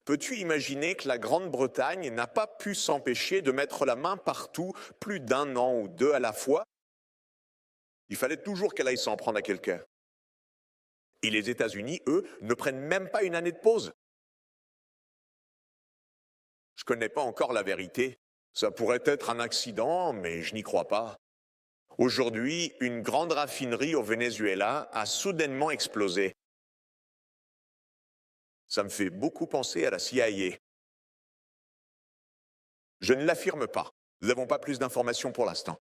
Peux-tu imaginer que la Grande-Bretagne n'a pas pu s'empêcher de mettre la main partout plus d'un an ou deux à la fois? Il fallait toujours qu'elle aille s'en prendre à quelqu'un. Et les États-Unis, eux, ne prennent même pas une année de pause. Je ne connais pas encore la vérité. Ça pourrait être un accident, mais je n'y crois pas. Aujourd'hui, une grande raffinerie au Venezuela a soudainement explosé. Ça me fait beaucoup penser à la CIA. Je ne l'affirme pas. Nous n'avons pas plus d'informations pour l'instant.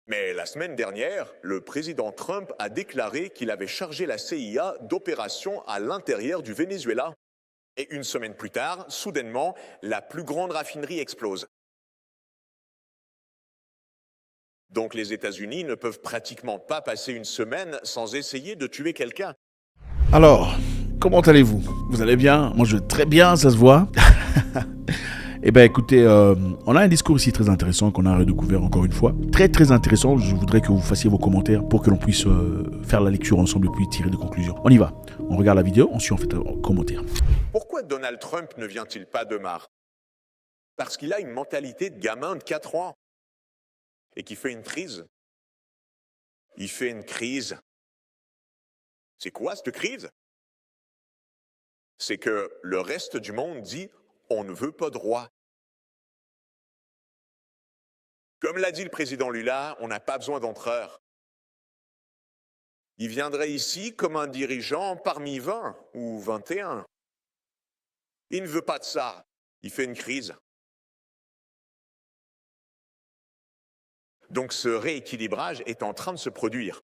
Mais la semaine dernière, le président Trump a déclaré qu'il avait chargé la CIA d'opérations à l'intérieur du Venezuela. Et une semaine plus tard, soudainement, la plus grande raffinerie explose. Donc les États-Unis ne peuvent pratiquement pas passer une semaine sans essayer de tuer quelqu'un. Alors, comment allez-vous? Vous allez bien? Moi je vais très bien, ça se voit. Eh bien écoutez, on a un discours ici très intéressant qu'on a redécouvert encore une fois. Très très intéressant, je voudrais que vous fassiez vos commentaires pour que l'on puisse faire la lecture ensemble et puis tirer des conclusions. On y va, on regarde la vidéo, ensuite on fait un commentaire. Pourquoi Donald Trump ne vient-il pas de Mars? Parce qu'il a une mentalité de gamin de 4 ans et qui fait une crise. Il fait une crise. C'est quoi cette crise? C'est que le reste du monde dit « on ne veut pas de roi ». Comme l'a dit le président Lula, on n'a pas besoin d'empereur. Il viendrait ici comme un dirigeant parmi 20 ou 21. Il ne veut pas de ça. Il fait une crise. Donc ce rééquilibrage est en train de se produire.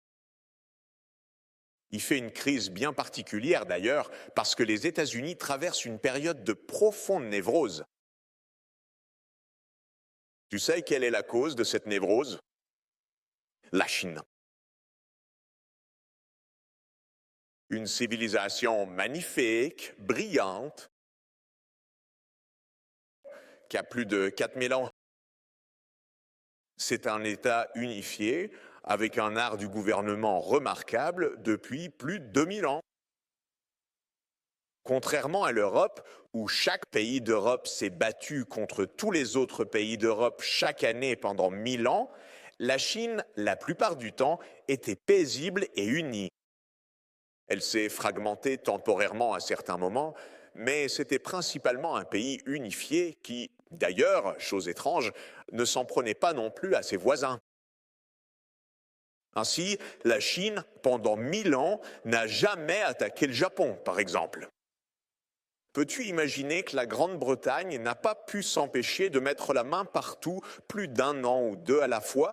Il fait une crise bien particulière d'ailleurs parce que les États-Unis traversent une période de profonde névrose. Tu sais quelle est la cause de cette névrose? La Chine. Une civilisation magnifique, brillante, qui a plus de 4000 ans. C'est un État unifié avec un art du gouvernement remarquable depuis plus de 2000 ans. Contrairement à l'Europe, où chaque pays d'Europe s'est battu contre tous les autres pays d'Europe chaque année pendant 1000 ans, la Chine, la plupart du temps, était paisible et unie. Elle s'est fragmentée temporairement à certains moments, mais c'était principalement un pays unifié qui, d'ailleurs, chose étrange, ne s'en prenait pas non plus à ses voisins. Ainsi, la Chine, pendant 1000 ans, n'a jamais attaqué le Japon, par exemple. Peux-tu imaginer que la Grande-Bretagne n'a pas pu s'empêcher de mettre la main partout plus d'un an ou deux à la fois?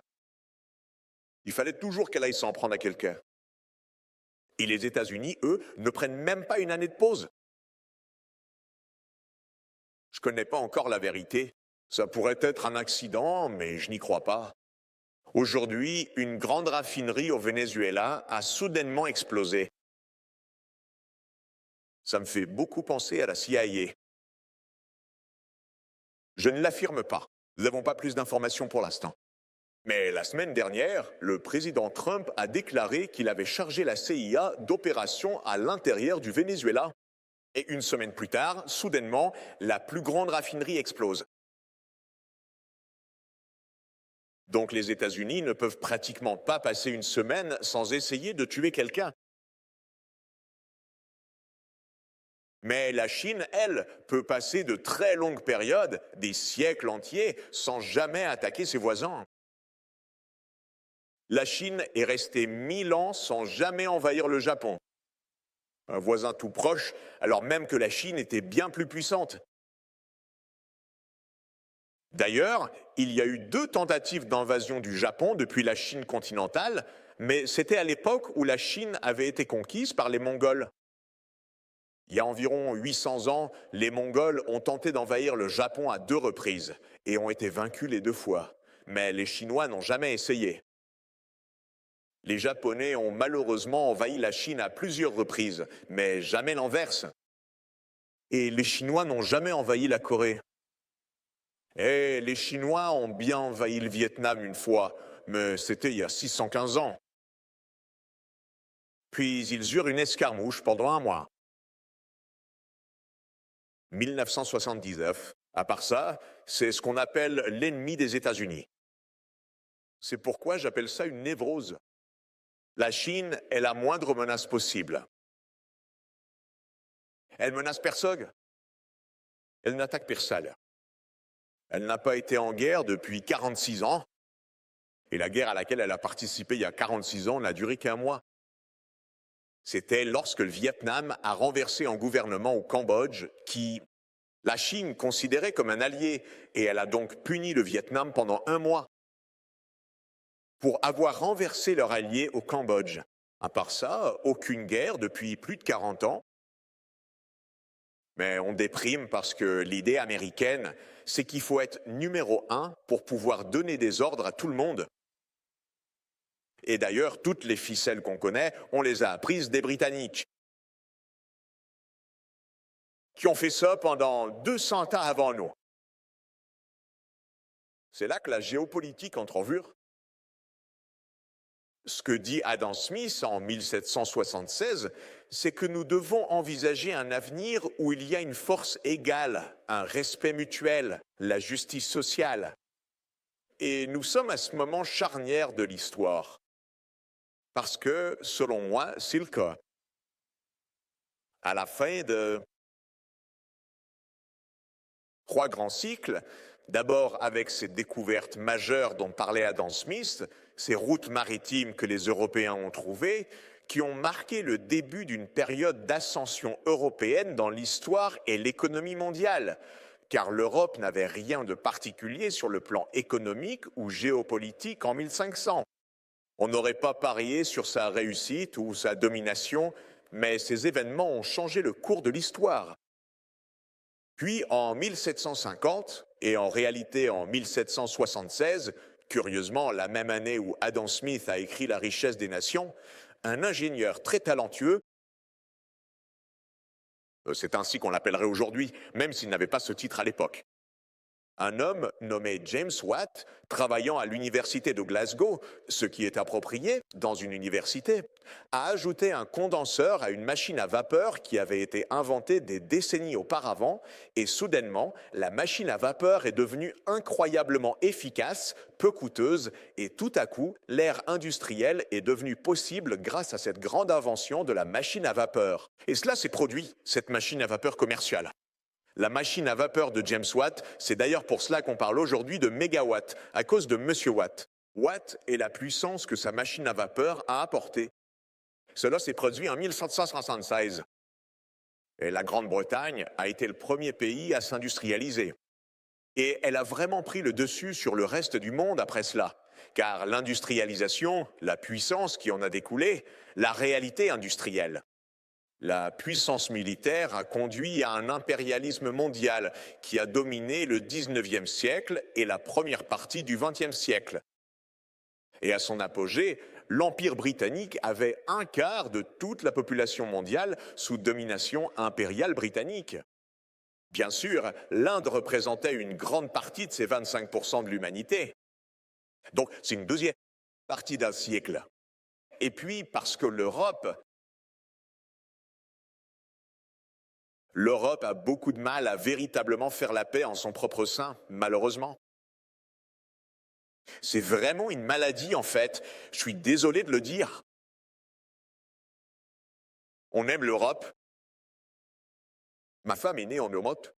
Il fallait toujours qu'elle aille s'en prendre à quelqu'un. Et les États-Unis, eux, ne prennent même pas une année de pause. Je ne connais pas encore la vérité. Ça pourrait être un accident, mais je n'y crois pas. Aujourd'hui, une grande raffinerie au Venezuela a soudainement explosé. Ça me fait beaucoup penser à la CIA. Je ne l'affirme pas. Nous n'avons pas plus d'informations pour l'instant. Mais la semaine dernière, le président Trump a déclaré qu'il avait chargé la CIA d'opérations à l'intérieur du Venezuela. Et une semaine plus tard, soudainement, la plus grande raffinerie explose. Donc les États-Unis ne peuvent pratiquement pas passer une semaine sans essayer de tuer quelqu'un. Mais la Chine, elle, peut passer de très longues périodes, des siècles entiers, sans jamais attaquer ses voisins. La Chine est restée 1000 ans sans jamais envahir le Japon. Un voisin tout proche, alors même que la Chine était bien plus puissante. D'ailleurs, il y a eu 2 tentatives d'invasion du Japon depuis la Chine continentale, mais c'était à l'époque où la Chine avait été conquise par les Mongols. Il y a environ 800 ans, les Mongols ont tenté d'envahir le Japon à 2 reprises et ont été vaincus les 2 fois. Mais les Chinois n'ont jamais essayé. Les Japonais ont malheureusement envahi la Chine à plusieurs reprises, mais jamais l'inverse. Et les Chinois n'ont jamais envahi la Corée. Et les Chinois ont bien envahi le Vietnam une fois, mais c'était il y a 615 ans. Puis ils eurent une escarmouche pendant 1 mois. 1979. À part ça, c'est ce qu'on appelle l'ennemi des États-Unis. C'est pourquoi j'appelle ça une névrose. La Chine est la moindre menace possible. Elle menace personne. Elle n'attaque personne. Elle n'a pas été en guerre depuis 46 ans. Et la guerre à laquelle elle a participé il y a 46 ans n'a duré qu'un mois. C'était lorsque le Vietnam a renversé un gouvernement au Cambodge qui, la Chine considérait comme un allié, et elle a donc puni le Vietnam pendant un mois pour avoir renversé leur allié au Cambodge. À part ça, aucune guerre depuis plus de 40 ans. Mais on déprime parce que l'idée américaine, c'est qu'il faut être numéro 1 pour pouvoir donner des ordres à tout le monde. Et d'ailleurs, toutes les ficelles qu'on connaît, on les a apprises des Britanniques, qui ont fait ça pendant 200 ans avant nous. C'est là que la géopolitique entre en vue. Ce que dit Adam Smith en 1776, c'est que nous devons envisager un avenir où il y a une force égale, un respect mutuel, la justice sociale. Et nous sommes à ce moment charnière de l'histoire. Parce que, selon moi, c'est le cas. À la fin de 3 grands cycles, d'abord avec ces découvertes majeures dont parlait Adam Smith, ces routes maritimes que les Européens ont trouvées, qui ont marqué le début d'une période d'ascension européenne dans l'histoire et l'économie mondiale, car l'Europe n'avait rien de particulier sur le plan économique ou géopolitique en 1500. On n'aurait pas parié sur sa réussite ou sa domination, mais ces événements ont changé le cours de l'histoire. Puis en 1750, et en réalité en 1776, curieusement la même année où Adam Smith a écrit La richesse des nations, un ingénieur très talentueux, c'est ainsi qu'on l'appellerait aujourd'hui, même s'il n'avait pas ce titre à l'époque, un homme nommé James Watt, travaillant à l'université de Glasgow, ce qui est approprié dans une université, a ajouté un condenseur à une machine à vapeur qui avait été inventée des décennies auparavant, et soudainement, la machine à vapeur est devenue incroyablement efficace, peu coûteuse, et tout à coup, l'ère industrielle est devenue possible grâce à cette grande invention de la machine à vapeur. Et cela s'est produit, cette machine à vapeur commerciale. La machine à vapeur de James Watt, c'est d'ailleurs pour cela qu'on parle aujourd'hui de mégawatt, à cause de Monsieur Watt. Watt est la puissance que sa machine à vapeur a apportée. Cela s'est produit en 1776. Et la Grande-Bretagne a été le premier pays à s'industrialiser. Et elle a vraiment pris le dessus sur le reste du monde après cela. Car l'industrialisation, la puissance qui en a découlé, la réalité industrielle. La puissance militaire a conduit à un impérialisme mondial qui a dominé le 19e siècle et la première partie du 20e siècle. Et à son apogée, l'Empire britannique avait un quart de toute la population mondiale sous domination impériale britannique. Bien sûr, l'Inde représentait une grande partie de ces 25% de l'humanité. Donc, c'est une deuxième partie d'un siècle. Et puis, parce que l'Europe a beaucoup de mal à véritablement faire la paix en son propre sein, malheureusement. C'est vraiment une maladie, en fait. Je suis désolé de le dire. On aime l'Europe. Ma femme est née en Europe.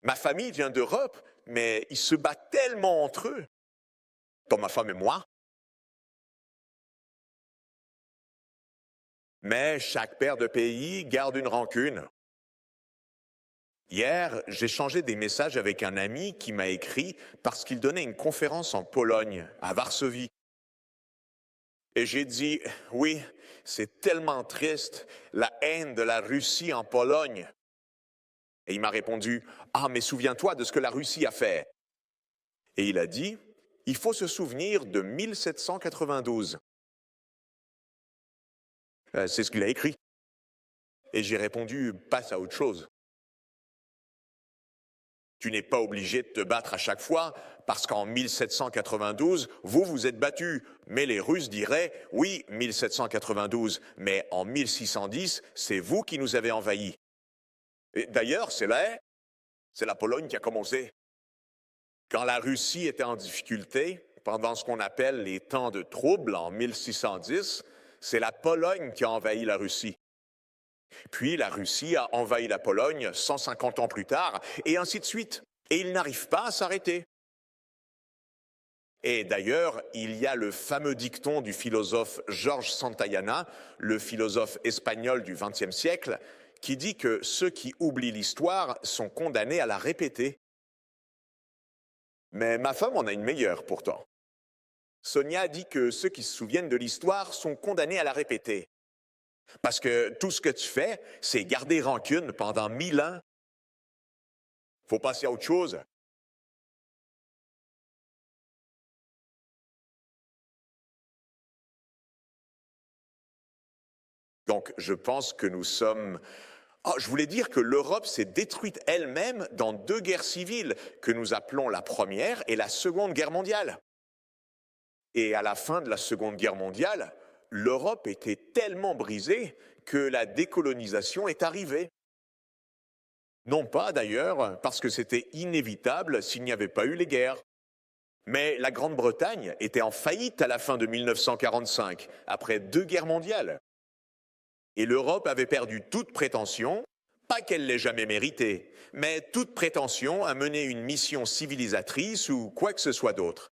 Ma famille vient d'Europe, mais ils se battent tellement entre eux, comme ma femme et moi. Mais chaque père de pays garde une rancune. Hier, j'ai échangé des messages avec un ami qui m'a écrit parce qu'il donnait une conférence en Pologne, à Varsovie. Et j'ai dit, oui, c'est tellement triste, la haine de la Russie en Pologne. Et il m'a répondu, ah, mais souviens-toi de ce que la Russie a fait. Et il a dit, il faut se souvenir de 1792. C'est ce qu'il a écrit. Et j'ai répondu, passe à autre chose. Tu n'es pas obligé de te battre à chaque fois, parce qu'en 1792, vous vous êtes battus. Mais les Russes diraient, oui, 1792, mais en 1610, c'est vous qui nous avez envahis. Et d'ailleurs, c'est vrai, C'est la Pologne qui a commencé. Quand la Russie était en difficulté, pendant ce qu'on appelle les temps de trouble en 1610, c'est la Pologne qui a envahi la Russie. Puis la Russie a envahi la Pologne 150 ans plus tard, et ainsi de suite. Et ils n'arrivent pas à s'arrêter. Et d'ailleurs, il y a le fameux dicton du philosophe George Santayana, le philosophe espagnol du XXe siècle, qui dit que ceux qui oublient l'histoire sont condamnés à la répéter. Mais ma femme en a une meilleure pourtant. Sonia dit que ceux qui se souviennent de l'histoire sont condamnés à la répéter. Parce que tout ce que tu fais, c'est garder rancune pendant 1000 ans. Faut passer à autre chose. Donc, je pense que nous sommes... Oh, je voulais dire que l'Europe s'est détruite elle-même dans 2 guerres civiles, que nous appelons la Première et la Seconde Guerre mondiale. Et à la fin de la Seconde Guerre mondiale, l'Europe était tellement brisée que la décolonisation est arrivée. Non pas d'ailleurs parce que c'était inévitable s'il n'y avait pas eu les guerres. Mais la Grande-Bretagne était en faillite à la fin de 1945, après 2 guerres mondiales. Et l'Europe avait perdu toute prétention, pas qu'elle l'ait jamais méritée, mais toute prétention à mener une mission civilisatrice ou quoi que ce soit d'autre.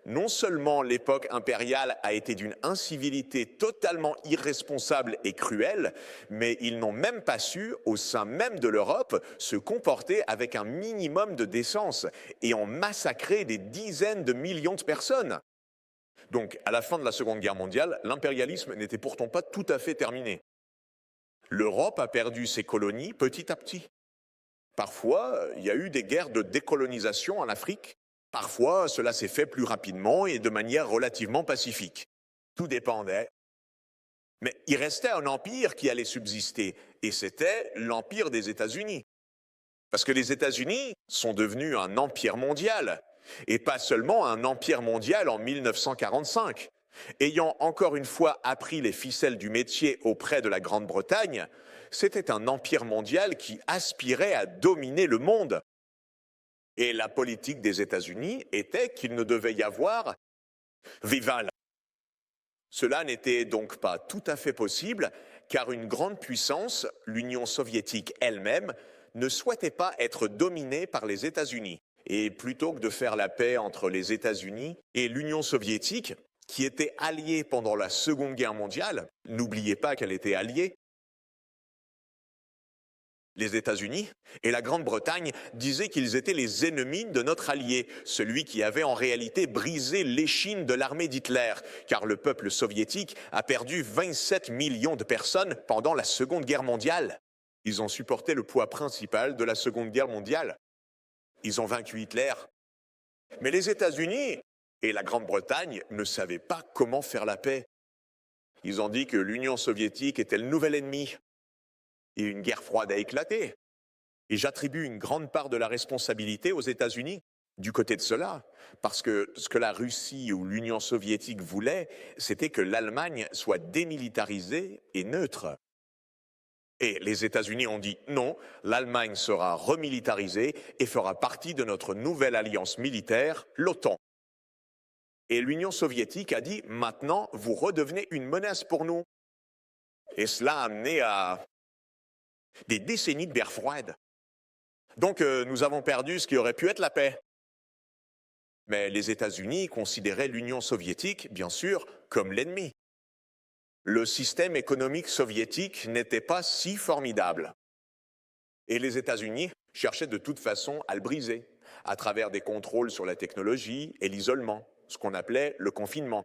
Non seulement l'époque impériale a été d'une incivilité totalement irresponsable et cruelle, mais ils n'ont même pas su, au sein même de l'Europe, se comporter avec un minimum de décence et ont massacré des dizaines de millions de personnes. Donc, à la fin de la Seconde Guerre mondiale, l'impérialisme n'était pourtant pas tout à fait terminé. L'Europe a perdu ses colonies petit à petit. Parfois, il y a eu des guerres de décolonisation en Afrique. Parfois, cela s'est fait plus rapidement et de manière relativement pacifique. Tout dépendait. Mais il restait un empire qui allait subsister, et c'était l'empire des États-Unis. Parce que les États-Unis sont devenus un empire mondial, et pas seulement un empire mondial en 1945. Ayant encore une fois appris les ficelles du métier auprès de la Grande-Bretagne, c'était un empire mondial qui aspirait à dominer le monde. Et la politique des États-Unis était qu'il ne devait y avoir rival. Cela n'était donc pas tout à fait possible, car une grande puissance, l'Union soviétique elle-même, ne souhaitait pas être dominée par les États-Unis. Et plutôt que de faire la paix entre les États-Unis et l'Union soviétique, qui était alliée pendant la Seconde Guerre mondiale, n'oubliez pas qu'elle était alliée, les États-Unis et la Grande-Bretagne disaient qu'ils étaient les ennemis de notre allié, celui qui avait en réalité brisé l'échine de l'armée d'Hitler, car le peuple soviétique a perdu 27 millions de personnes pendant la Seconde Guerre mondiale. Ils ont supporté le poids principal de la Seconde Guerre mondiale. Ils ont vaincu Hitler. Mais les États-Unis et la Grande-Bretagne ne savaient pas comment faire la paix. Ils ont dit que l'Union soviétique était le nouvel ennemi. Et une guerre froide a éclaté. Et j'attribue une grande part de la responsabilité aux États-Unis du côté de cela. Parce que ce que la Russie ou l'Union soviétique voulait, c'était que l'Allemagne soit démilitarisée et neutre. Et les États-Unis ont dit non, l'Allemagne sera remilitarisée et fera partie de notre nouvelle alliance militaire, l'OTAN. Et l'Union soviétique a dit maintenant, vous redevenez une menace pour nous. Et cela a amené à des décennies de guerre froide. Donc nous avons perdu ce qui aurait pu être la paix. Mais les États-Unis considéraient l'Union soviétique, bien sûr, comme l'ennemi. Le système économique soviétique n'était pas si formidable. Et les États-Unis cherchaient de toute façon à le briser, à travers des contrôles sur la technologie et l'isolement, ce qu'on appelait le confinement.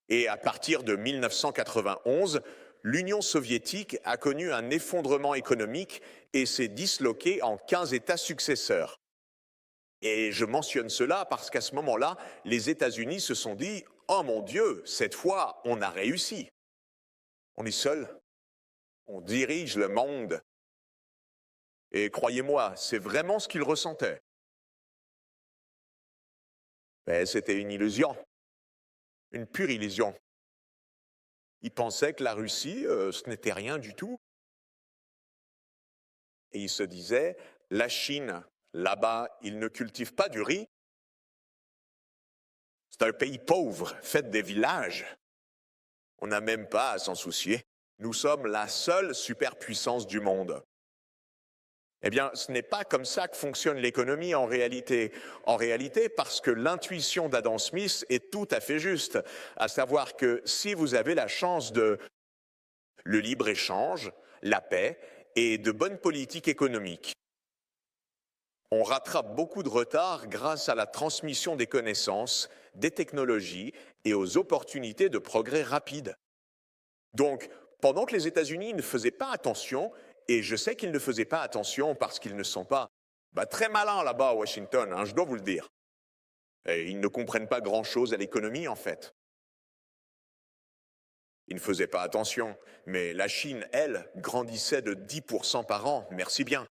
Et à partir de 1991, l'Union soviétique a connu un effondrement économique et s'est disloquée en 15 États successeurs. Et je mentionne cela parce qu'à ce moment-là, les États-Unis se sont dit « Oh mon Dieu, cette fois, on a réussi. On est seul. On dirige le monde. » Et croyez-moi, c'est vraiment ce qu'ils ressentaient. Mais c'était une illusion, une pure illusion. Ils pensaient que la Russie, ce n'était rien du tout. Et ils se disaient, La Chine, là-bas, ils ne cultivent pas du riz. C'est un pays pauvre, fait des villages. On n'a même pas à s'en soucier. Nous sommes la seule superpuissance du monde. Eh bien, ce n'est pas comme ça que fonctionne l'économie en réalité. En réalité, parce que l'intuition d'Adam Smith est tout à fait juste, à savoir que si vous avez la chance de le libre-échange, la paix et de bonnes politiques économiques, on rattrape beaucoup de retard grâce à la transmission des connaissances, des technologies et aux opportunités de progrès rapides. Donc, pendant que les États-Unis ne faisaient pas attention, et je sais qu'ils ne faisaient pas attention parce qu'ils ne sont pas très malins là-bas à Washington, je dois vous le dire. Et ils ne comprennent pas grand-chose à l'économie, en fait. Ils ne faisaient pas attention, mais la Chine, elle, grandissait de 10% par an, merci bien.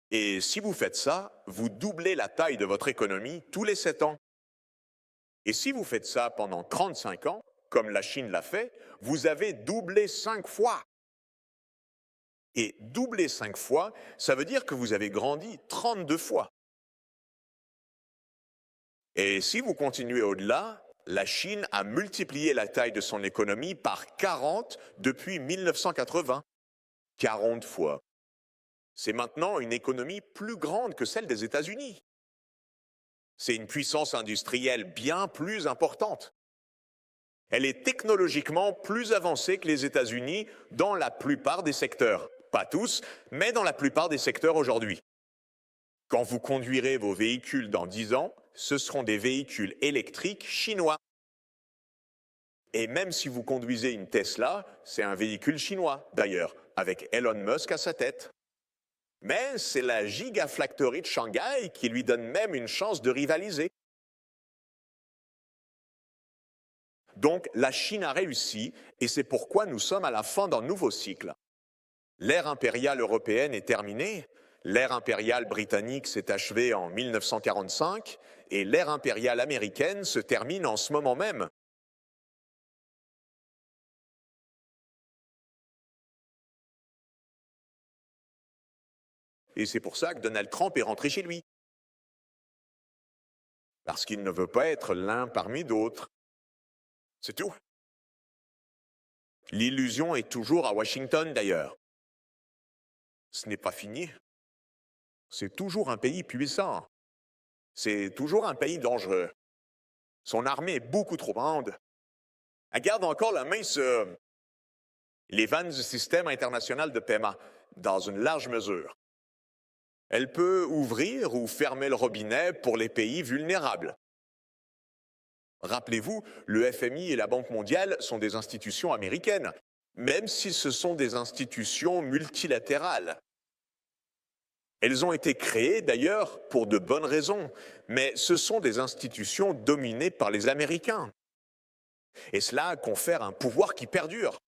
Et si vous faites ça, vous doublez la taille de votre économie tous les 7 ans. Et si vous faites ça pendant 35 ans, comme la Chine l'a fait, vous avez doublé 5 fois. Et doubler 5 fois, ça veut dire que vous avez grandi 32 fois. Et si vous continuez au-delà, la Chine a multiplié la taille de son économie par 40 depuis 1980. 40 fois. C'est maintenant une économie plus grande que celle des États-Unis. C'est une puissance industrielle bien plus importante. Elle est technologiquement plus avancée que les États-Unis dans la plupart des secteurs. Pas tous, mais dans la plupart des secteurs aujourd'hui. Quand vous conduirez vos véhicules dans 10 ans, ce seront des véhicules électriques chinois. Et même si vous conduisez une Tesla, c'est un véhicule chinois, d'ailleurs, avec Elon Musk à sa tête. Mais c'est la Gigafactory de Shanghai qui lui donne même une chance de rivaliser. Donc la Chine a réussi, et c'est pourquoi nous sommes à la fin d'un nouveau cycle. L'ère impériale européenne est terminée, l'ère impériale britannique s'est achevée en 1945, et l'ère impériale américaine se termine en ce moment même. Et c'est pour ça que Donald Trump est rentré chez lui. Parce qu'il ne veut pas être l'un parmi d'autres. C'est tout. L'illusion est toujours à Washington d'ailleurs. Ce n'est pas fini. C'est toujours un pays puissant. C'est toujours un pays dangereux. Son armée est beaucoup trop grande. Elle garde encore la main sur les vannes du système international de paiement, dans une large mesure. Elle peut ouvrir ou fermer le robinet pour les pays vulnérables. Rappelez-vous, le FMI et la Banque mondiale sont des institutions américaines, même si ce sont des institutions multilatérales. Elles ont été créées d'ailleurs pour de bonnes raisons, mais ce sont des institutions dominées par les Américains. Et cela confère un pouvoir qui perdure.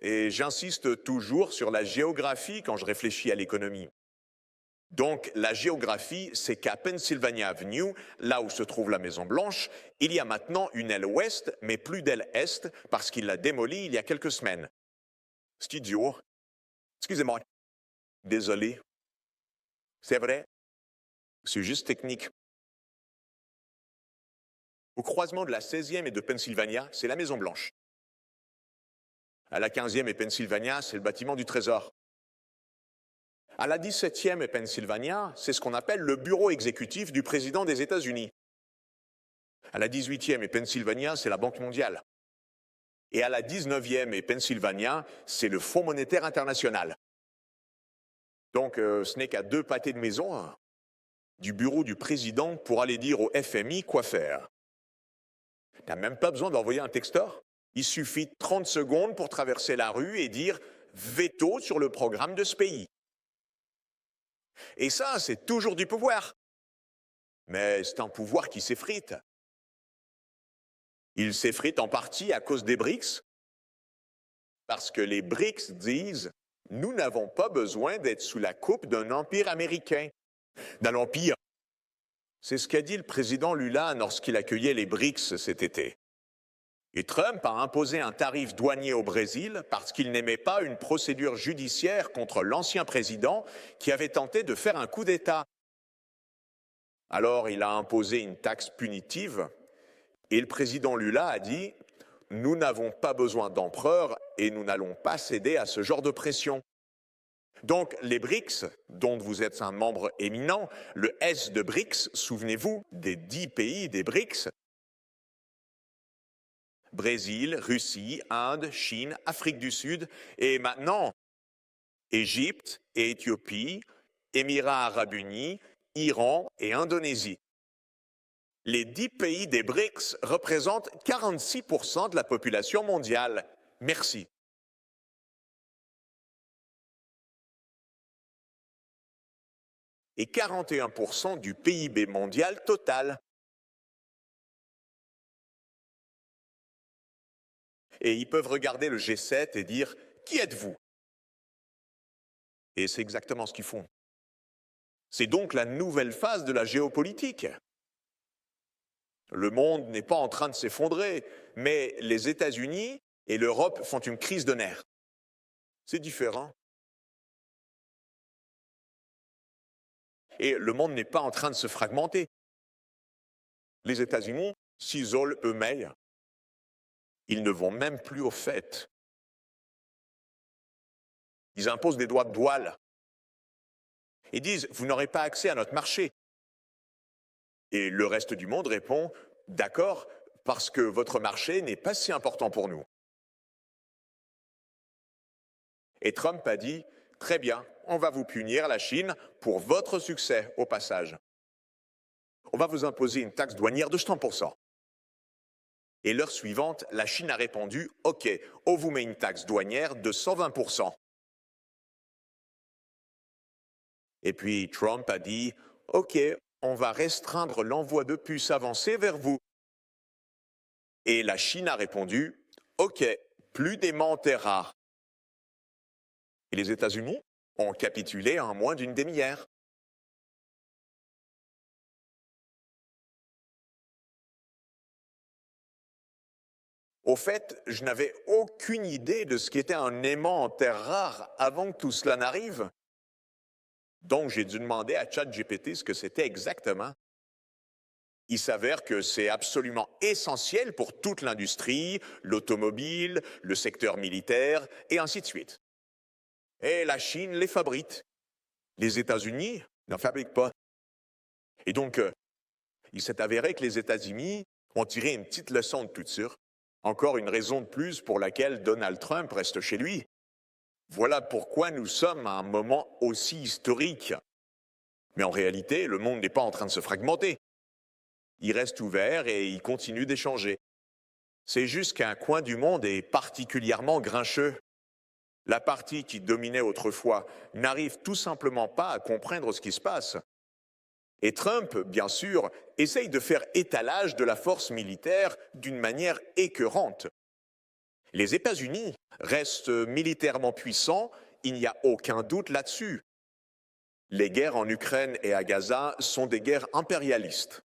Et j'insiste toujours sur la géographie quand je réfléchis à l'économie. Donc la géographie, c'est qu'à Pennsylvania Avenue, là où se trouve la Maison-Blanche, il y a maintenant une aile ouest, mais plus d'aile est, parce qu'il l'a démolie il y a quelques semaines. C'est idiot. Excusez-moi. Désolé. C'est vrai. C'est juste technique. Au croisement de la 16e et de Pennsylvania, c'est la Maison-Blanche. À la 15e et Pennsylvania, c'est le bâtiment du Trésor. À la 17e et Pennsylvania, c'est ce qu'on appelle le bureau exécutif du président des États-Unis. À la 18e et Pennsylvania, c'est la Banque mondiale. Et à la 19e et Pennsylvania, c'est le Fonds monétaire international. Donc, ce n'est qu'à 2 pâtés de maison du bureau du président pour aller dire au FMI quoi faire. Tu n'as même pas besoin d'envoyer un texteur. Il suffit de 30 secondes pour traverser la rue et dire « veto sur le programme de ce pays ». Et ça, c'est toujours du pouvoir. Mais c'est un pouvoir qui s'effrite. Il s'effrite en partie à cause des BRICS, parce que les BRICS disent « nous n'avons pas besoin d'être sous la coupe d'un empire américain, d'un empire ». C'est ce qu'a dit le président Lula lorsqu'il accueillait les BRICS cet été. Et Trump a imposé un tarif douanier au Brésil parce qu'il n'aimait pas une procédure judiciaire contre l'ancien président qui avait tenté de faire un coup d'État. Alors il a imposé une taxe punitive et le président Lula a dit « Nous n'avons pas besoin d'empereur et nous n'allons pas céder à ce genre de pression ». Donc les BRICS, dont vous êtes un membre éminent, le S de BRICS, souvenez-vous des 10 pays des BRICS, Brésil, Russie, Inde, Chine, Afrique du Sud et maintenant Égypte et Éthiopie, Émirats arabes unis, Iran et Indonésie. Les 10 pays des BRICS représentent 46% de la population mondiale. Merci. Et 41% du PIB mondial total. Et ils peuvent regarder le G7 et dire « Qui êtes-vous » Et c'est exactement ce qu'ils font. C'est donc la nouvelle phase de la géopolitique. Le monde n'est pas en train de s'effondrer, mais les États-Unis et l'Europe font une crise de nerfs. C'est différent. Et le monde n'est pas en train de se fragmenter. Les États-Unis s'isolent eux-mêmes. Ils ne vont même plus aux fêtes. Ils imposent des droits de douane. Ils disent « Vous n'aurez pas accès à notre marché ». Et le reste du monde répond « D'accord, parce que votre marché n'est pas si important pour nous ». Et Trump a dit « Très bien, on va vous punir, la Chine, pour votre succès au passage. On va vous imposer une taxe douanière de 100%. » Et l'heure suivante, la Chine a répondu « Ok, on vous met une taxe douanière de 120%. » Et puis Trump a dit « Ok, on va restreindre l'envoi de puces avancées vers vous. » Et la Chine a répondu « Ok, plus d'aimants terres rares. » Et les États-Unis ont capitulé en moins d'une demi-heure. Au fait, je n'avais aucune idée de ce qu'était un aimant en terres rares avant que tout cela n'arrive. Donc, j'ai dû demander à ChatGPT ce que c'était exactement. Il s'avère que c'est absolument essentiel pour toute l'industrie, l'automobile, le secteur militaire, et ainsi de suite. Et la Chine les fabrique. Les États-Unis n'en fabriquent pas. Et donc, il s'est avéré que les États-Unis ont tiré une petite leçon de tout ça. Encore une raison de plus pour laquelle Donald Trump reste chez lui. Voilà pourquoi nous sommes à un moment aussi historique. Mais en réalité, le monde n'est pas en train de se fragmenter. Il reste ouvert et il continue d'échanger. C'est juste qu'un coin du monde est particulièrement grincheux. La partie qui dominait autrefois n'arrive tout simplement pas à comprendre ce qui se passe. Et Trump, bien sûr, essaye de faire étalage de la force militaire d'une manière écœurante. Les États-Unis restent militairement puissants, il n'y a aucun doute là-dessus. Les guerres en Ukraine et à Gaza sont des guerres impérialistes.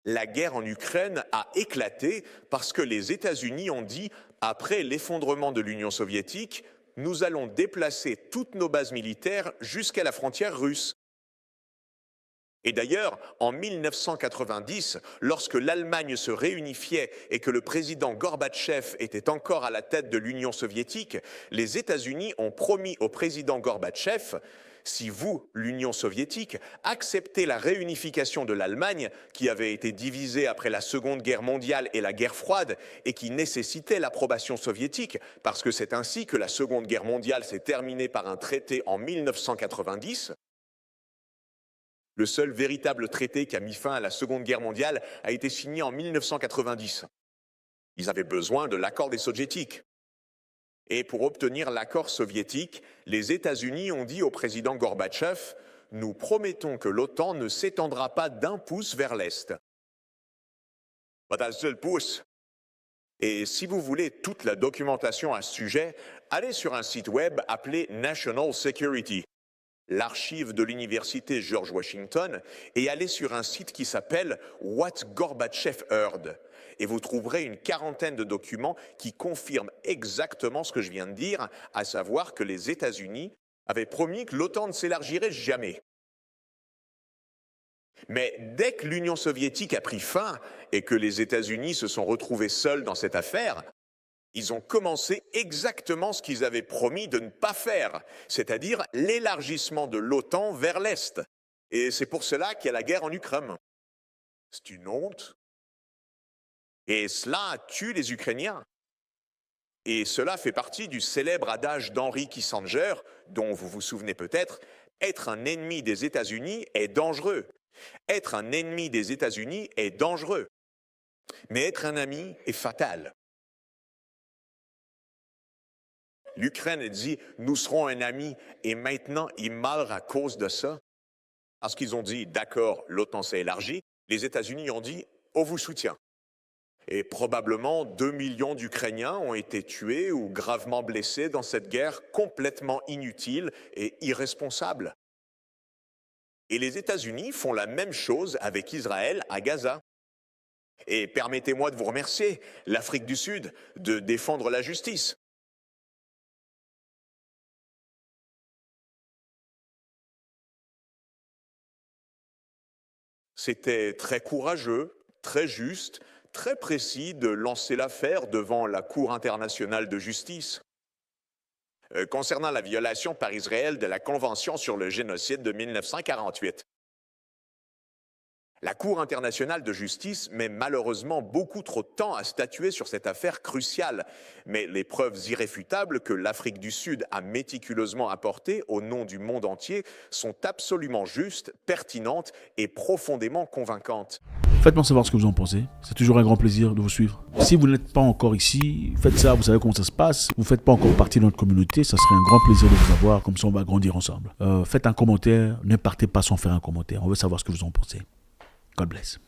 La guerre en Ukraine a éclaté parce que les États-Unis ont dit, après l'effondrement de l'Union soviétique, nous allons déplacer toutes nos bases militaires jusqu'à la frontière russe. Et d'ailleurs, en 1990, lorsque l'Allemagne se réunifiait et que le président Gorbatchev était encore à la tête de l'Union soviétique, les États-Unis ont promis au président Gorbatchev « Si vous, l'Union soviétique, acceptez la réunification de l'Allemagne, qui avait été divisée après la Seconde Guerre mondiale et la guerre froide, et qui nécessitait l'approbation soviétique, parce que c'est ainsi que la Seconde Guerre mondiale s'est terminée par un traité en 1990, le seul véritable traité qui a mis fin à la Seconde Guerre mondiale a été signé en 1990. Ils avaient besoin de l'accord des soviétiques. Et pour obtenir l'accord soviétique, les États-Unis ont dit au président Gorbatchev « Nous promettons que l'OTAN ne s'étendra pas d'un pouce vers l'Est. » Pas d'un seul pouce. Et si vous voulez toute la documentation à ce sujet, allez sur un site web appelé National Security. l'archive de l'université George Washington et allez sur un site qui s'appelle What Gorbatchev Heard. Et vous trouverez une quarantaine de documents qui confirment exactement ce que je viens de dire, à savoir que les États-Unis avaient promis que l'OTAN ne s'élargirait jamais. Mais dès que l'Union soviétique a pris fin et que les États-Unis se sont retrouvés seuls dans cette affaire, ils ont commencé exactement ce qu'ils avaient promis de ne pas faire, c'est-à-dire l'élargissement de l'OTAN vers l'Est. Et c'est pour cela qu'il y a la guerre en Ukraine. C'est une honte. Et cela tue les Ukrainiens. Et cela fait partie du célèbre adage d'Henry Kissinger, dont vous vous souvenez peut-être, « Être un ennemi des États-Unis est dangereux ». Être un ennemi des États-Unis est dangereux, mais être un ami est fatal. L'Ukraine dit « nous serons un ami » et maintenant ils meurent à cause de ça. Parce qu'ils ont dit « d'accord, l'OTAN s'est élargie », les États-Unis ont dit « on vous soutient ». Et probablement 2 millions d'Ukrainiens ont été tués ou gravement blessés dans cette guerre complètement inutile et irresponsable. Et les États-Unis font la même chose avec Israël à Gaza. Et permettez-moi de vous remercier, l'Afrique du Sud, de défendre la justice. C'était très courageux, très juste, très précis de lancer l'affaire devant la Cour internationale de justice. Concernant la violation par Israël de la Convention sur le génocide de 1948. La Cour internationale de justice met malheureusement beaucoup trop de temps à statuer sur cette affaire cruciale, mais les preuves irréfutables que l'Afrique du Sud a méticuleusement apportées au nom du monde entier sont absolument justes, pertinentes et profondément convaincantes. Faites-moi savoir ce que vous en pensez. C'est toujours un grand plaisir de vous suivre. Si vous n'êtes pas encore ici, faites ça, vous savez comment ça se passe. Vous ne faites pas encore partie de notre communauté, ça serait un grand plaisir de vous avoir, comme ça on va grandir ensemble. Faites un commentaire, ne partez pas sans faire un commentaire. On veut savoir ce que vous en pensez. God bless.